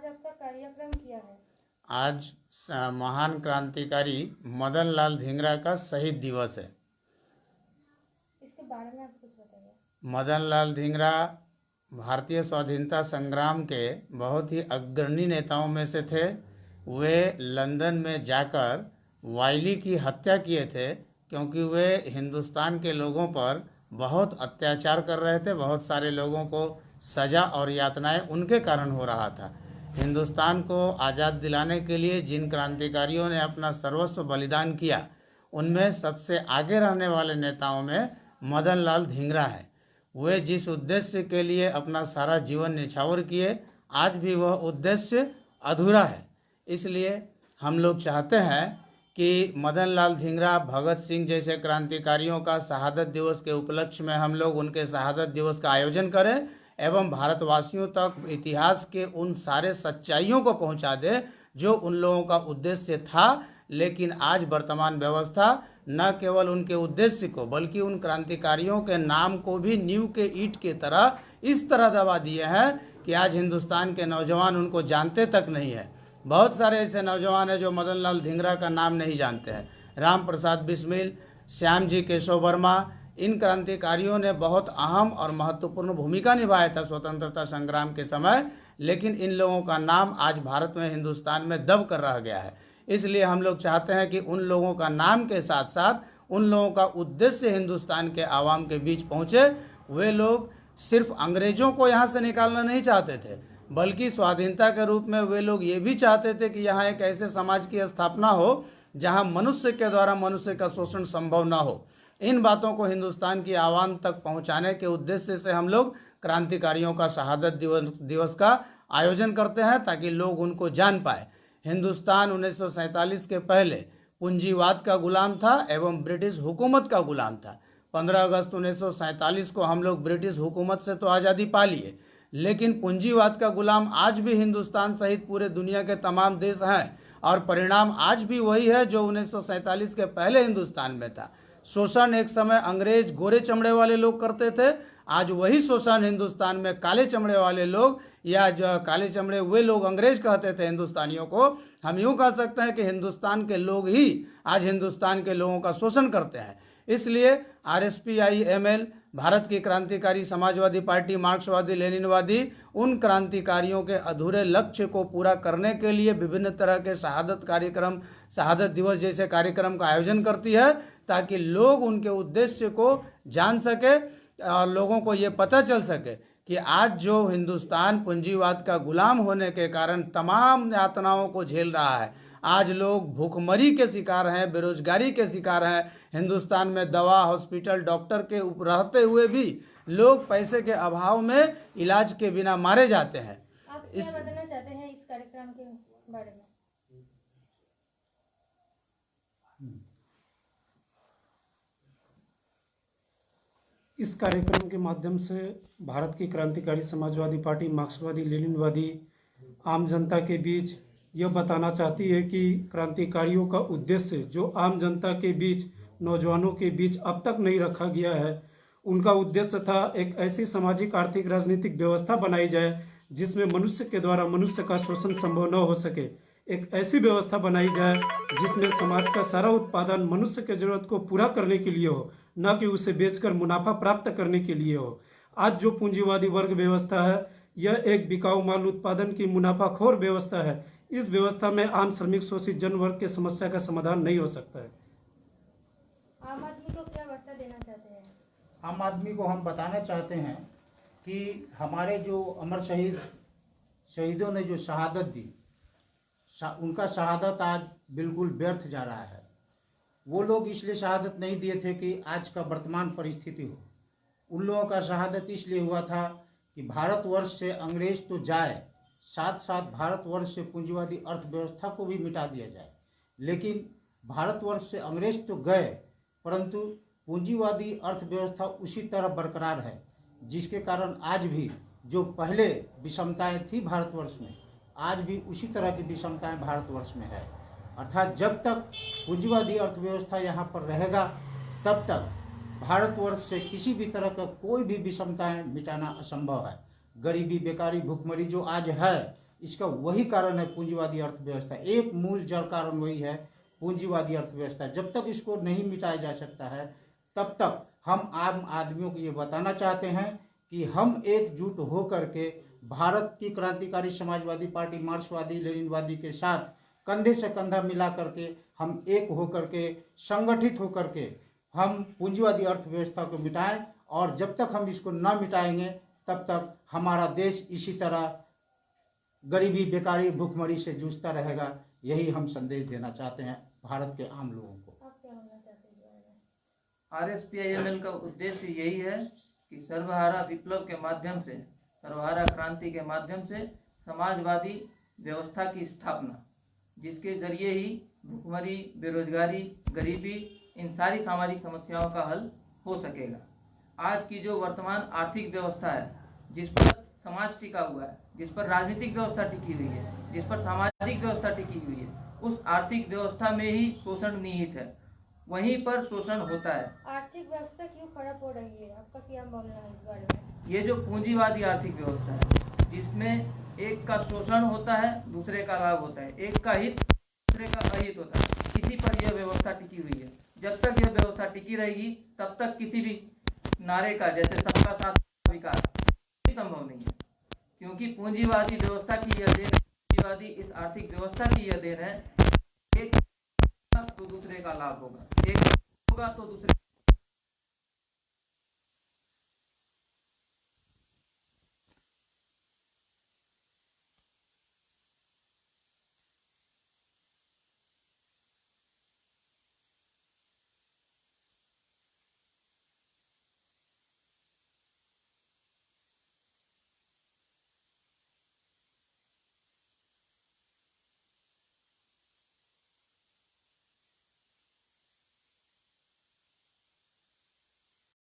आपका कार्यक्रम किया है? आज महान क्रांतिकारी मदन लाल धिंगरा का शहीद दिवस है। इसके बारे में आप कुछ बताइए। मदन लाल धिंगरा भारतीय स्वाधीनता संग्राम के बहुत ही अग्रणी नेताओं में से थे। वे लंदन में जाकर वाइली की हत्या किए थे, क्योंकि वे हिंदुस्तान के लोगों पर बहुत अत्याचार कर रहे थे। बहुत सारे लोगों को सजा और यातनाएं उनके कारण हो रहा था। हिंदुस्तान को आज़ाद दिलाने के लिए जिन क्रांतिकारियों ने अपना सर्वस्व बलिदान किया, उनमें सबसे आगे रहने वाले नेताओं में मदन लाल धिंगरा है। वे जिस उद्देश्य के लिए अपना सारा जीवन निछावर किए, आज भी वह उद्देश्य अधूरा है। इसलिए हम लोग चाहते हैं कि मदन लाल धिंगरा, भगत सिंह जैसे क्रांतिकारियों का शहादत दिवस के उपलक्ष्य में हम लोग उनके शहादत दिवस का आयोजन करें एवं भारतवासियों तक इतिहास के उन सारे सच्चाइयों को पहुंचा दें जो उन लोगों का उद्देश्य था। लेकिन आज वर्तमान व्यवस्था न केवल उनके उद्देश्य को बल्कि उन क्रांतिकारियों के नाम को भी नींव के ईंट की तरह इस तरह दबा दिए हैं कि आज हिंदुस्तान के नौजवान उनको जानते तक नहीं है। बहुत सारे ऐसे नौजवान हैं जो मदन लाल धिंगरा का नाम नहीं जानते हैं। राम प्रसाद बिस्मिल, श्याम जी केशव वर्मा, इन क्रांतिकारियों ने बहुत अहम और महत्वपूर्ण भूमिका निभाया था स्वतंत्रता संग्राम के समय, लेकिन इन लोगों का नाम आज भारत में, हिंदुस्तान में दब कर रह गया है। इसलिए हम लोग चाहते हैं कि उन लोगों का नाम के साथ साथ उन लोगों का उद्देश्य हिंदुस्तान के आवाम के बीच पहुंचे। वे लोग सिर्फ अंग्रेजों को यहाँ से निकालना नहीं चाहते थे, बल्कि स्वाधीनता के रूप में वे लोग ये भी चाहते थे कि यहाँ एक ऐसे समाज की स्थापना हो जहाँ मनुष्य के द्वारा मनुष्य का शोषण संभव न हो। इन बातों को हिंदुस्तान की आवाम तक पहुँचाने के उद्देश्य से हम लोग क्रांतिकारियों का शहादत दिवस का आयोजन करते हैं, ताकि लोग उनको जान पाए। हिंदुस्तान 1947 के पहले पूंजीवाद का गुलाम था एवं ब्रिटिश हुकूमत का गुलाम था। 15 अगस्त 1947 को हम लोग ब्रिटिश हुकूमत से तो आज़ादी पा लिए, लेकिन पूंजीवाद का गुलाम आज भी हिंदुस्तान सहित पूरे दुनिया के तमाम देश हैं, और परिणाम आज भी वही है जो 1947 के पहले हिंदुस्तान में था। शोषण एक समय अंग्रेज गोरे चमड़े वाले लोग करते थे, आज वही शोषण हिंदुस्तान में काले चमड़े वाले लोग, या जो काले चमड़े वे लोग अंग्रेज कहते थे हिंदुस्तानियों को, हम यूँ कह सकते हैं कि हिंदुस्तान के लोग ही आज हिंदुस्तान के लोगों का शोषण करते हैं। इसलिए RSPIML, भारत की क्रांतिकारी समाजवादी पार्टी, मार्क्सवादी लेनिनवादी, उन क्रांतिकारियों के अधूरे लक्ष्य को पूरा करने के लिए विभिन्न तरह के शहादत कार्यक्रम, शहादत दिवस जैसे कार्यक्रम का आयोजन करती है, ताकि लोग उनके उद्देश्य को जान सके और लोगों को ये पता चल सके कि आज जो हिंदुस्तान पूंजीवाद का गुलाम होने के कारण तमाम यातनाओं को झेल रहा है, आज लोग भूखमरी के शिकार हैं, बेरोजगारी के शिकार हैं। हिंदुस्तान में दवा, हॉस्पिटल, डॉक्टर के रहते हुए भी लोग पैसे के अभाव में इलाज के बिना मारे जाते हैं। आप क्या बताना चाहते हैं इस कार्यक्रम के बारे में? इस कार्यक्रम के माध्यम से भारत की क्रांतिकारी समाजवादी पार्टी, मार्क्सवादी लेनिनवादी आम जनता के बीच यह बताना चाहती है कि क्रांतिकारियों का उद्देश्य जो आम जनता के बीच, नौजवानों के बीच अब तक नहीं रखा गया है, उनका उद्देश्य था एक ऐसी सामाजिक, आर्थिक, राजनीतिक व्यवस्था बनाई जाए जिसमें मनुष्य के द्वारा मनुष्य का शोषण संभव न हो सके। एक ऐसी व्यवस्था बनाई जाए जिसमें समाज का सारा उत्पादन मनुष्य के जरूरत को पूरा करने के लिए हो, न कि उसे बेचकर मुनाफा प्राप्त करने के लिए हो। आज जो पूंजीवादी वर्ग व्यवस्था है, यह एक बिकाऊ माल उत्पादन की मुनाफाखोर व्यवस्था है। इस व्यवस्था में आम श्रमिक, शोषित जन वर्ग के समस्या का समाधान नहीं हो सकता है। आम आदमी को क्या वार्ता देना चाहते हैं? आम आदमी को हम बताना चाहते हैं कि हमारे जो अमर शहीदों ने जो शहादत दी, उनका शहादत आज बिल्कुल व्यर्थ जा रहा है। वो लोग इसलिए शहादत नहीं दिए थे कि आज का वर्तमान परिस्थिति हो। उन लोगों का शहादत इसलिए हुआ था कि भारतवर्ष से अंग्रेज तो जाए, साथ साथ भारतवर्ष से पूंजीवादी अर्थव्यवस्था को भी मिटा दिया जाए। लेकिन भारतवर्ष से अंग्रेज तो गए, परंतु पूंजीवादी अर्थव्यवस्था उसी तरह बरकरार है, जिसके कारण आज भी जो पहले विषमताएं थी भारतवर्ष में, आज भी उसी तरह की विषमताएं भारतवर्ष में है। अर्थात जब तक पूंजीवादी अर्थव्यवस्था यहाँ पर रहेगा, तब तक भारतवर्ष से किसी भी तरह का कोई भी विषमताएं मिटाना असंभव है। गरीबी, बेकारी, भूखमरी जो आज है, इसका वही कारण है पूंजीवादी अर्थव्यवस्था। एक मूल जड़ कारण वही है पूंजीवादी अर्थव्यवस्था। जब तक इसको नहीं मिटाया जा सकता है तब तक हम आम आदमियों को ये बताना चाहते हैं कि हम एकजुट होकर के भारत की क्रांतिकारी समाजवादी पार्टी मार्क्सवादी लेनिनवादी के साथ कंधे से कंधा मिला करके हम एक होकर के संगठित होकर के हम पूंजीवादी अर्थव्यवस्था को मिटाएं। और जब तक हम इसको न मिटाएंगे तब तक हमारा देश इसी तरह गरीबी बेकारी भूखमरी से जूझता रहेगा। यही हम संदेश देना चाहते हैं भारत के आम लोगों को। आप क्या बोलना चाहते हैं इस बारे में? RSPIML का उद्देश्य यही है कि सर्वहारा विप्लव के माध्यम से, सर्वहारा क्रांति के माध्यम से समाजवादी व्यवस्था की स्थापना, जिसके जरिए ही भूखमरी, बेरोजगारी, गरीबी, इन सारी सामाजिक समस्याओं का हल हो सकेगा। आज की जो वर्तमान आर्थिक व्यवस्था है, जिस पर समाज टिका हुआ है, जिस पर राजनीतिक व्यवस्था टिकी हुई है, जिस पर सामाजिक व्यवस्था टिकी हुई है, उस आर्थिक व्यवस्था में ही शोषण निहित है, वहीं पर शोषण होता है। आर्थिक व्यवस्था क्यों खराब हो रही है, आपका क्या बोलना है इस बारे में? ये जो पूंजीवादी आर्थिक व्यवस्था है, जिसमें एक का शोषण होता है, दूसरे का लाभ होता है, एक का हित दूसरे का अहित होता है, इसी पर यह व्यवस्था टिकी हुई है। जब तक यह व्यवस्था टिकी रहेगी तब तक किसी भी नारे का, जैसे सबका साथ विकास, संभव नहीं है। क्योंकि पूंजीवादी व्यवस्था की यह देन, पूंजीवादी इस आर्थिक व्यवस्था की यह देन है, एक तो दूसरे का लाभ होगा, एक होगा तो दूसरे